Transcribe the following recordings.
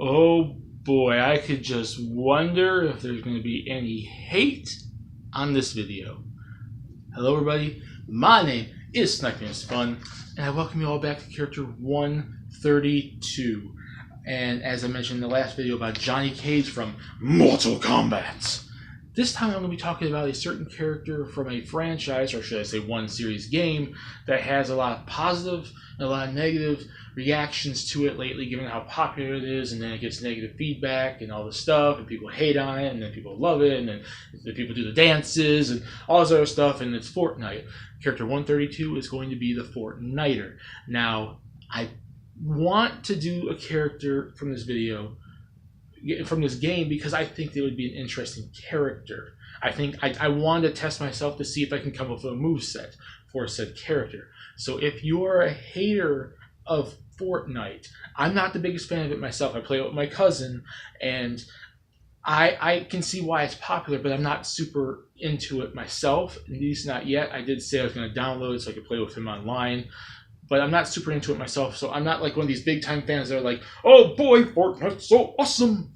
Oh boy, I could just wonder if there's going to be any hate on this video. Hello everybody, my name is Sniping is Fun, and I welcome you all back to character 132. And as I mentioned in the last video about Johnny Cage from Mortal Kombat, this time I'm going to be talking about a certain character from a franchise, or should I say one series game, that has a lot of positive and a lot of negative reactions to it lately, given how popular it is, and then it gets negative feedback and all this stuff, and people hate on it, and then people love it, and then the people do the dances and all this other stuff, and it's Fortnite. Character 132 is going to be the Fortniter. Now, I want to do a character from this video, from this game, because I think they would be an interesting character. I think I wanted to test myself to see if I can come up with a moveset for said character. So if you're a hater of Fortnite, I'm not the biggest fan of it myself. I play it with my cousin, and I can see why it's popular, but I'm not super into it myself, at least not yet. I did say I was going to download it so I could play with him online, but I'm not super into it myself, so I'm not like one of these big time fans that are like, oh boy, Fortnite's so awesome.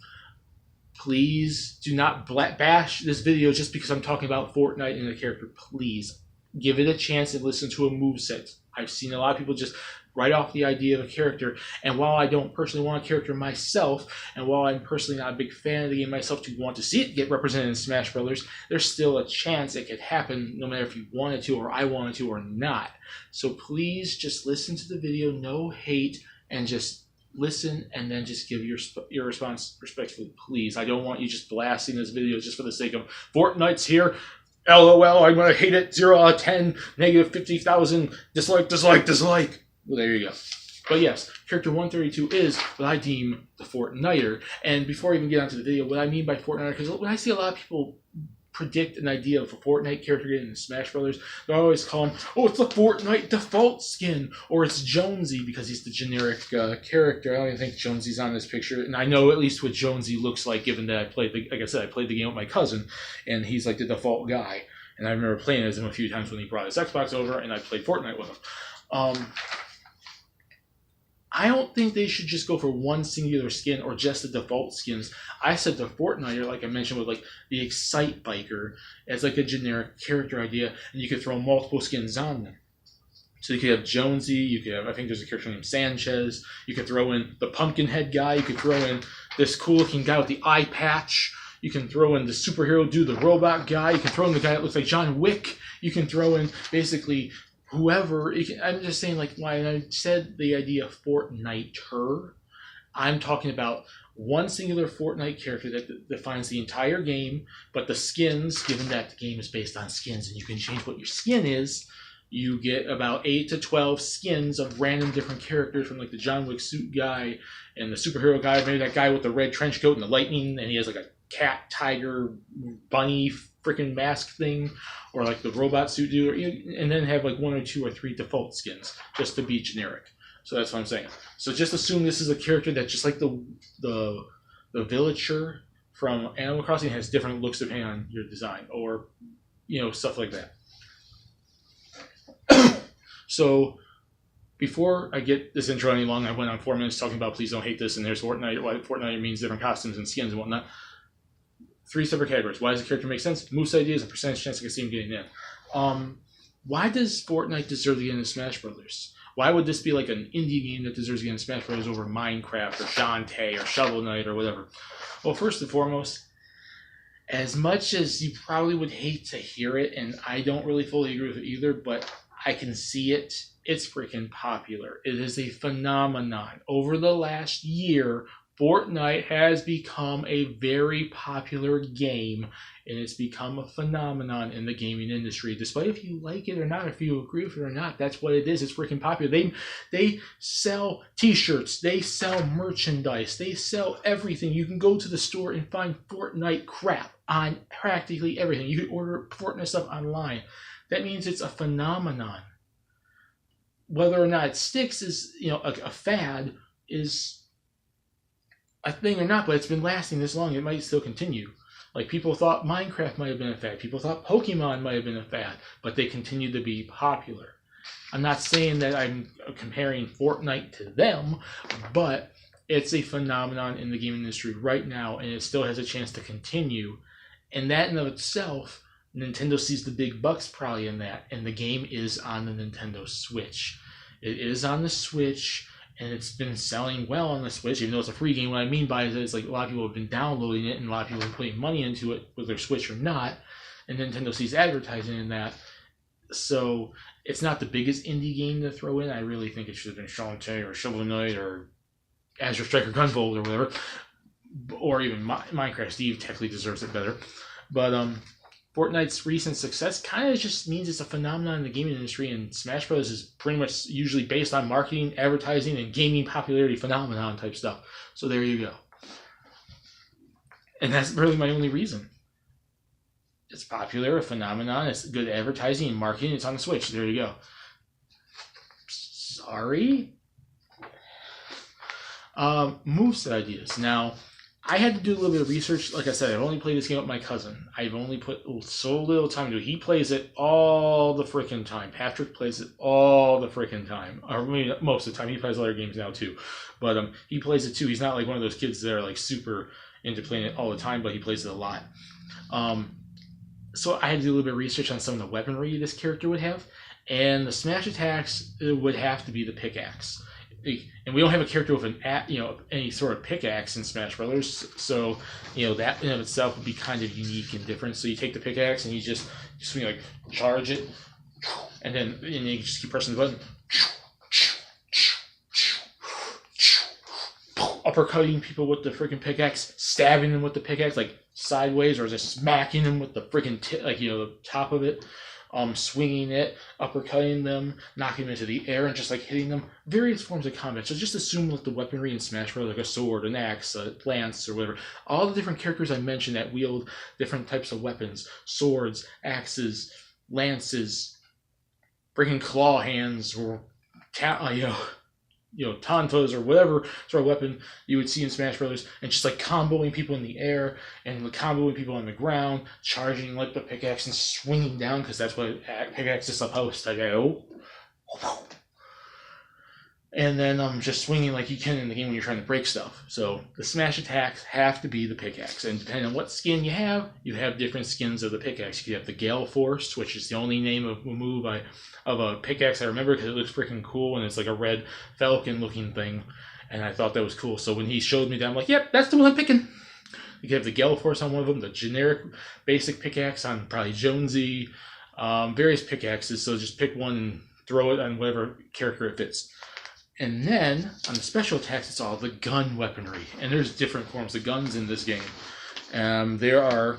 Please do not bash this video just because I'm talking about Fortnite and the character. Please give it a chance and listen to a moveset. I've seen a lot of people just write off the idea of a character, and while I don't personally want a character myself, and while I'm personally not a big fan of the game myself to want to see it get represented in Smash Brothers, there's still a chance it could happen no matter if you wanted to or I wanted to or not. So please just listen to the video, no hate, and just listen, and then just give your response respectfully, please. I don't want you just blasting this video just for the sake of Fortnite's here. LOL, I'm gonna hate it. 0 out of 10, negative 50,000, dislike, dislike, dislike. Well, there you go. But yes, character 132 is what I deem the Fortniter. And before I even get onto the video, what I mean by Fortniter, because when I see a lot of people predict an idea of a Fortnite character getting in Smash Brothers, they always call him, oh, it's the Fortnite default skin, or it's Jonesy because he's the generic character. I don't even think Jonesy's on this picture, and I know at least what Jonesy looks like, given that I played like I said, I played the game with my cousin, and he's like the default guy. And I remember playing as him a few times when he brought his Xbox over, and I played Fortnite with him. I don't think they should just go for one singular skin or just the default skins. I said the Fortniter, like I mentioned, with like the Excite Biker as like a generic character idea, and you could throw multiple skins on them. So you could have Jonesy, you could have, I think there's a character named Sanchez, you could throw in the Pumpkinhead guy, you could throw in this cool looking guy with the eye patch, you can throw in the superhero dude, the robot guy, you can throw in the guy that looks like John Wick, you can throw in basically whoever. I'm just saying, like, when I said the idea of Fortniter, I'm talking about one singular Fortnite character that defines the entire game, but the skins, given that the game is based on skins and you can change what your skin is, you get about 8 to 12 skins of random different characters, from like the John Wick suit guy and the superhero guy, maybe that guy with the red trench coat and the lightning, and he has like a cat, tiger, bunny freaking mask thing, or like the robot suit dude, and then have like 1 or 2 or 3 default skins just to be generic. So that's what I'm saying. So just assume this is a character that, just like the villager from Animal Crossing, has different looks depending on your design, or stuff like that. So before I get this intro any long, I went on 4 minutes talking about please don't hate this, and there's Fortnite, why Fortnite means different costumes and skins and whatnot. 3 separate categories. Why does the character make sense? Moose ideas and percentage chance I can see him getting in. Why does Fortnite deserve to get into Smash Brothers? Why would this be like an indie game that deserves to get into Smash Brothers over Minecraft or Dante or Shovel Knight or whatever? Well, first and foremost, as much as you probably would hate to hear it, and I don't really fully agree with it either, but I can see it, it's freaking popular. It is a phenomenon. Over the last year, Fortnite has become a very popular game, and it's become a phenomenon in the gaming industry. Despite if you like it or not, if you agree with it or not, that's what it is. It's freaking popular. They sell t-shirts, they sell merchandise, they sell everything. You can go to the store and find Fortnite crap on practically everything. You can order Fortnite stuff online. That means it's a phenomenon. Whether or not it sticks is, a fad is a thing or not, but it's been lasting this long, it might still continue. Like, people thought Minecraft might have been a fad, people thought Pokemon might have been a fad, but they continue to be popular. I'm not saying that I'm comparing Fortnite to them, but It's a phenomenon in the game industry right now, and it still has a chance to continue. And that in of itself, Nintendo sees the big bucks probably in that, and the game is on the Nintendo Switch. It is on the Switch, and it's been selling well on the Switch, even though it's a free game. What I mean by it is like a lot of people have been downloading it, and a lot of people have been putting money into it, whether Switch or not, and Nintendo sees advertising in that. So it's not the biggest indie game to throw in. I really think it should have been Shantae or Shovel Knight or Azure Striker Gunvolt or whatever, or even Minecraft Steve technically deserves it better. But Fortnite's recent success kind of just means it's a phenomenon in the gaming industry, and Smash Bros. Is pretty much usually based on marketing, advertising, and gaming popularity phenomenon type stuff. So there you go. And that's really my only reason. It's popular, a phenomenon, it's good advertising and marketing, it's on the Switch. There you go. Sorry? Moveset ideas. Now, I had to do a little bit of research. Like I said, I've only played this game with my cousin. I've only put so little time into it. He plays it all the freaking time. Patrick plays it all the freaking time. Or maybe most of the time. He plays other games now too. But he plays it too. He's not like one of those kids that are like super into playing it all the time, but he plays it a lot. So I had to do a little bit of research on some of the weaponry this character would have. And the smash attacks would have to be the pickaxe. And we don't have a character with any sort of pickaxe in Smash Brothers, so that in of itself would be kind of unique and different. So you take the pickaxe and you just like charge it, and then you just keep pressing the button, uppercutting people with the freaking pickaxe, stabbing them with the pickaxe like sideways, or just smacking them with the freaking the top of it. Swinging it, uppercutting them, knocking them into the air, and just like hitting them. Various forms of combat. So just assume like the weaponry in Smash Bros., like a sword, an axe, a lance, or whatever. All the different characters I mentioned that wield different types of weapons: swords, axes, lances, freaking claw hands, or tantas, or whatever sort of weapon you would see in Smash Brothers, and just like comboing people in the air and comboing people on the ground, charging like the pickaxe and swinging down, because that's what pickaxe is supposed to do. And then just swinging like you can in the game when you're trying to break stuff. So the smash attacks have to be the pickaxe, and depending on what skin you have different skins of the pickaxe. You have the Gale Force, which is the only name of a move of a pickaxe I remember, because it looks freaking cool, and it's like a red falcon looking thing, and I thought that was cool. So when he showed me that, I'm like, yep, that's the one I'm picking. You can have the Gale Force on one of them, the generic basic pickaxe on probably Jonesy, various pickaxes. So just pick one and throw it on whatever character it fits. And then on the special attacks, it's all the gun weaponry, and there's different forms of guns in this game. There are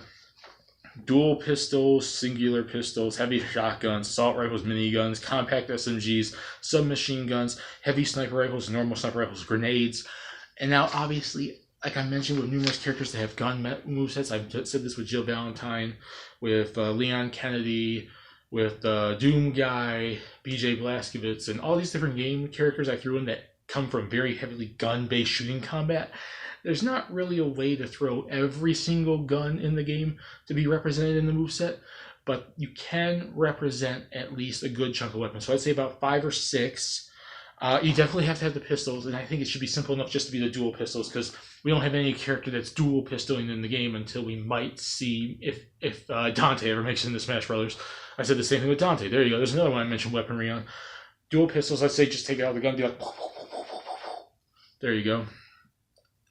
dual pistols, singular pistols, heavy shotguns, assault rifles, miniguns, compact SMGs, submachine guns, heavy sniper rifles, normal sniper rifles, grenades. And now, obviously, like I mentioned, with numerous characters that have gun movesets, I've said this with Jill Valentine, with Leon Kennedy, with Doom Guy, BJ Blazkowicz, and all these different game characters I threw in that come from very heavily gun-based shooting combat. There's not really a way to throw every single gun in the game to be represented in the moveset, but you can represent at least a good chunk of weapons. So I'd say about 5 or 6. You definitely have to have the pistols, and I think it should be simple enough just to be the dual pistols, because we don't have any character that's dual pistoling in the game until we might see if Dante ever makes it into Smash Brothers. I said the same thing with Dante. There you go. There's another one I mentioned weaponry on. Dual pistols, I'd say just take it out of the gun and be like, there you go.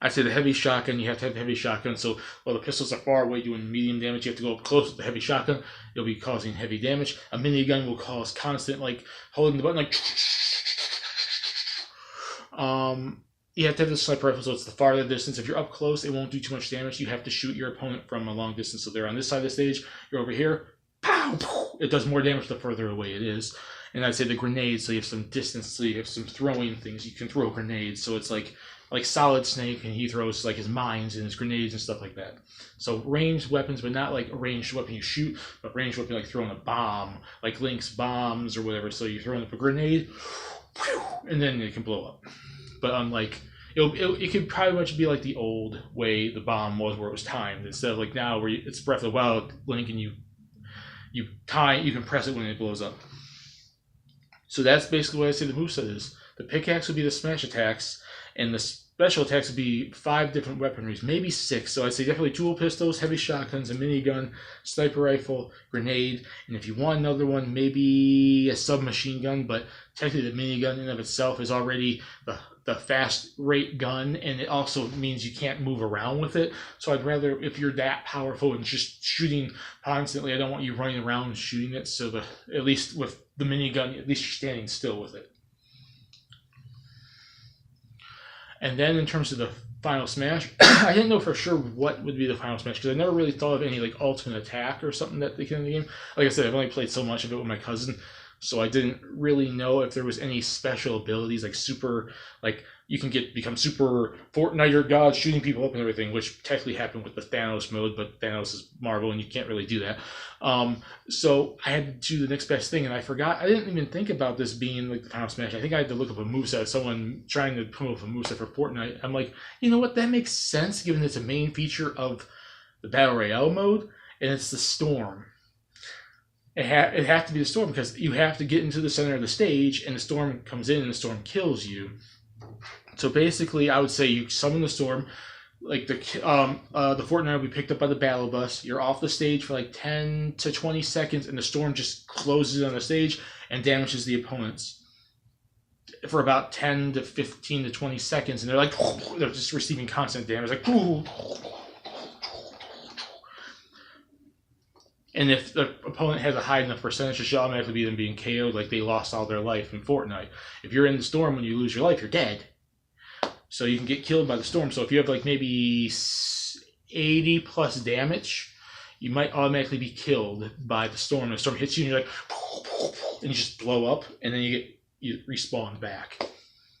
I'd say the heavy shotgun, you have to have the heavy shotgun. So while the pistols are far away doing medium damage, you have to go up close with the heavy shotgun. You'll be causing heavy damage. A minigun will cause constant, like, holding the button, like, you have to have the sniper rifle, so it's the farther distance. If you're up close, it won't do too much damage. You have to shoot your opponent from a long distance. So they're on this side of the stage, you're over here, pow, pow. It does more damage the further away it is. And I'd say the grenades, so you have some distance, so you have some throwing things. You can throw grenades, so it's like Solid Snake, and he throws like his mines and his grenades and stuff like that. So ranged weapons, but not like a ranged weapon you shoot, but ranged weapon like throwing a bomb, like Link's bombs or whatever. So you're throwing up a grenade, and then it can blow up. But unlike, it could probably much be like the old way the bomb was, where it was timed, instead of like now where it's Breath of the Wild Link, and you can press it when it blows up. So that's basically what I say the moveset is. The pickaxe would be the smash attacks, and the special attacks would be 5 different weaponries, maybe 6. So I'd say definitely dual pistols, heavy shotguns, a minigun, sniper rifle, grenade, and if you want another one, maybe a submachine gun. But technically, the minigun in and of itself is already the fast rate gun, and it also means you can't move around with it. So I'd rather, if you're that powerful and just shooting constantly, I don't want you running around and shooting it. So at least with the minigun, at least you're standing still with it. And then in terms of the final smash, I didn't know for sure what would be the final smash because I never really thought of any like ultimate attack or something that they can in the game. Like I said, I've only played so much of it with my cousin, so I didn't really know if there was any special abilities like super, like you can become super Fortniter god shooting people up and everything, which technically happened with the Thanos mode, but Thanos is Marvel and you can't really do that. So I had to do the next best thing, and I forgot. I didn't even think about this being like the final smash. I think I had to look up a moveset. Someone trying to come up with a moveset for Fortnite. I'm like, you know what? That makes sense given it's a main feature of the Battle Royale mode, and it's the storm. It have to be the storm because you have to get into the center of the stage, and the storm comes in and the storm kills you. So basically, I would say you summon the storm, like the Fortnite will be picked up by the battle bus. You're off the stage for like 10 to 20 seconds, and the storm just closes on the stage and damages the opponents for about 10 to 15 to 20 seconds, and they're like they're just receiving constant damage, like. And if the opponent has a high enough percentage, it should automatically be them being KO'd, like they lost all their life in Fortnite. If you're in the storm, when you lose your life, you're dead. So you can get killed by the storm. So if you have like maybe 80 plus damage, you might automatically be killed by the storm. The storm hits you, and you're like, and you just blow up, and then you respawn back.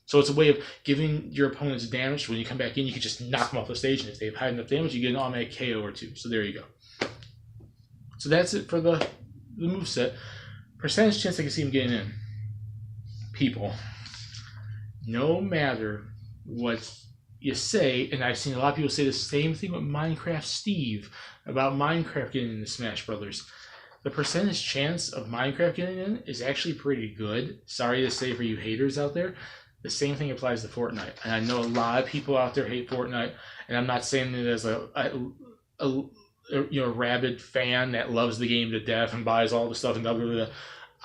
So it's a way of giving your opponents damage. When you come back in, you can just knock them off the stage, and if they have high enough damage, you get an automatic KO or 2. So there you go. So that's it for the moveset. Percentage chance I can see him getting in. People, no matter what you say, and I've seen a lot of people say the same thing with Minecraft Steve about Minecraft getting into Smash Brothers. The percentage chance of Minecraft getting in is actually pretty good. Sorry to say for you haters out there. The same thing applies to Fortnite. And I know a lot of people out there hate Fortnite, and I'm not saying it as a rabid fan that loves the game to death and buys all the stuff and blah, blah, blah.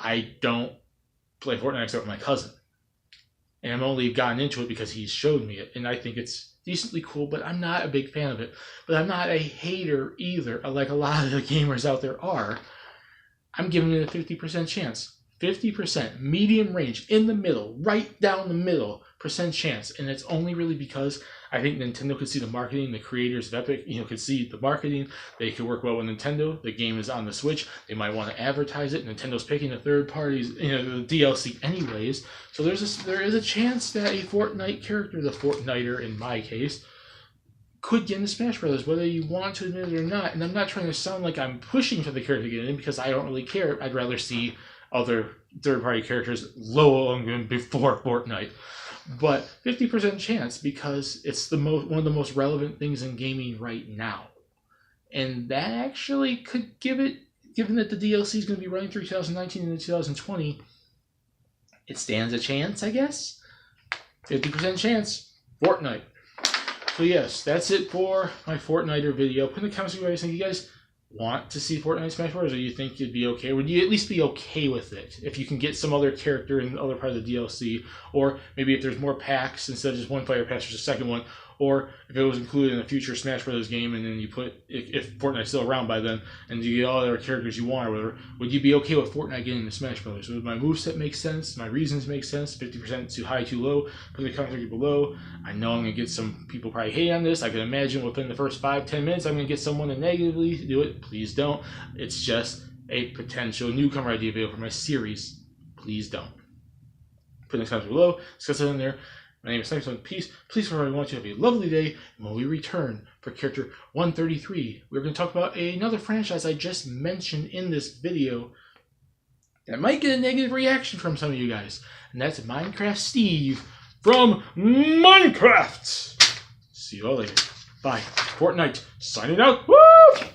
I don't play Fortnite except with my cousin. And I've only gotten into it because he's showed me it. And I think it's decently cool, but I'm not a big fan of it. But I'm not a hater either, like a lot of the gamers out there are. I'm giving it a 50% chance. 50%, medium range, in the middle, right down the middle percent chance. And it's only really because I think Nintendo could see the marketing, the creators of Epic, could see the marketing. They could work well with Nintendo. The game is on the Switch. They might want to advertise it. Nintendo's picking the third parties, the DLC anyways. So there is a chance that a Fortnite character, the Fortniter in my case, could get into Smash Brothers, whether you want to admit it or not. And I'm not trying to sound like I'm pushing for the character to get in because I don't really care. I'd rather see other third-party characters long before Fortnite. But 50% chance because it's one of the most relevant things in gaming right now. And that actually could give it, given that the DLC is going to be running through 2019 and 2020, it stands a chance, I guess. 50% chance. Fortnite. So yes, that's it for my Fortniter video. Put in the comments what you guys think. You guys want to see Fortnite Smash Bros, or you think you'd be okay? Would you at least be okay with it if you can get some other character in the other part of the DLC, or maybe if there's more packs instead of just one player pass, there's a second one, or if it was included in a future Smash Bros game and then you put, if Fortnite's still around by then, and you get all the other characters you want or whatever, would you be okay with Fortnite getting into Smash Bros? Would my moveset make sense? My reasons make sense? 50% too high, too low? Put in the comments below. I know I'm going to get some people probably hate on this. I can imagine within the first 5-10 minutes I'm going to get someone to negatively do it. Please don't. It's just a potential newcomer idea video for my series. Please don't. Put in the comments below. Discuss it in there. My name is Sniper. Peace. Please remember, I want you to have a lovely day. And when we return for character 133, we're going to talk about another franchise I just mentioned in this video that might get a negative reaction from some of you guys. And that's Minecraft Steve from Minecraft. See you all later. Bye. Fortnite signing out. Woo!